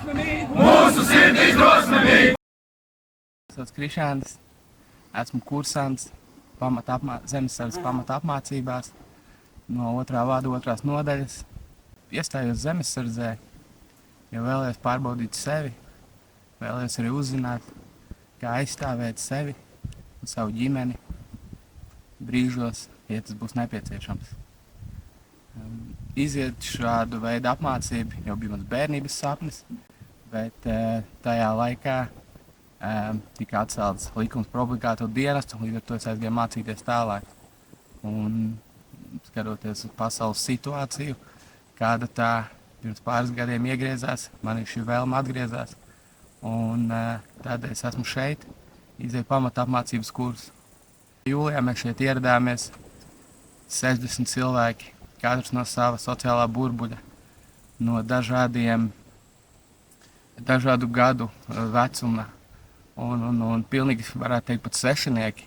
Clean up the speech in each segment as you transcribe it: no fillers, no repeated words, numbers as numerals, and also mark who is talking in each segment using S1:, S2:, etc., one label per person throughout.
S1: Mūsu sirdīs drosme mīt!
S2: Es esmu Krišāns, esmu kursants zemesardzes pamata apmācībās no 2. vada 2. nodaļas. Iestājos zemesardzē, jo vēlējos pārbaudīt sevi, vēlējos arī uzzināt, kā aizstāvēt sevi un savu ģimeni brīžos, ja tas būs nepieciešams. Iziet šādu veidu apmācību jau bija mans bērnības sapnis, bet tajā laikā tika atcelts likums par obligāto dienestu, līdz ar to es aizgāju mācīties tālāk. Un skatoties uz pasaules situāciju, kāda tā pirms pāris gadiem iegriezās, man šī vēlme atgriezās. Un tādēļ es esmu šeit, izēju pamata apmācības kursu. Jūlijā mēs šeit ieradāmies 60 cilvēki, katrs no sava sociālā burbuļa, no dažādu gadu vecuma un pilnīgi varētu teikt pat svešinieki.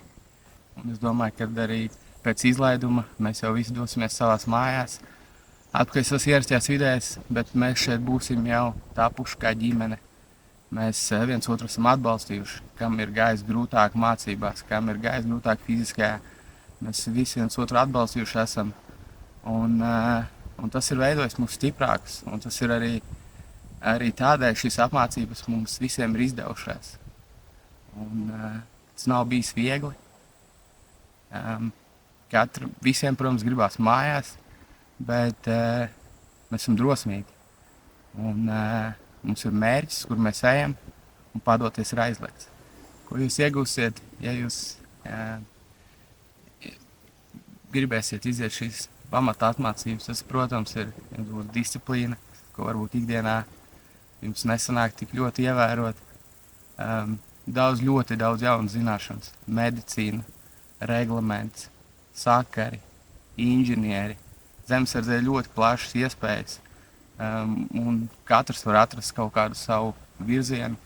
S2: Un es domāju, ka arī pēc izlaiduma mēs jau visi dosimies savās mājās. Atpakaļ savas ierastajās vidēs, bet mēs šeit būsim jau tapuši kā ģimene. Mēs viens otru esam atbalstījuši, kam ir gājis grūtāk mācībās, kam ir gājis grūtāk fiziskajā. Mēs visi viens otru atbalstījuši esam. Un tas ir veidojis mūs stiprākus. Un tas ir arī tādēļ šīs apmācības mums visiem ir izdevušās. Un tas nav bijis viegli. Visiem, protams, gribās mājās, bet mēs esam drosmīgi. Un mums ir mērķis, kur mēs ejam, un padoties ir aizliegts. Ko jūs iegūsiet, ja jūs gribēsiet iziet šīs pamata apmācības? Tas, protams, ir disciplīna, ko varbūt ikdienā jums nesanāk tik ļoti ievērot. Ļoti daudz jaunu zināšanas, medicīna, reglaments, sakari, inženieri. Zemesardzē ļoti plašas iespējas, un katrs var atrast kaut kādu savu virzienu,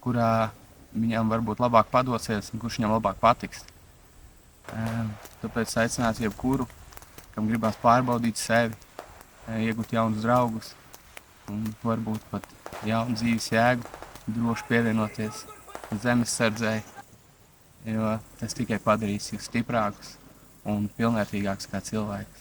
S2: kurā viņam varbūt labāk padosies un kurš viņam labāk patiks. Tāpēc aicinātu jebkuru, kam gribās pārbaudīt sevi, iegūt jaunus draugus un varbūt pat jaunu dzīves jēgu, droši pievienoties zemesardzei, jo tas tikai padarīs jūs stiprākus un pilnvērtīgākus kā cilvēkus.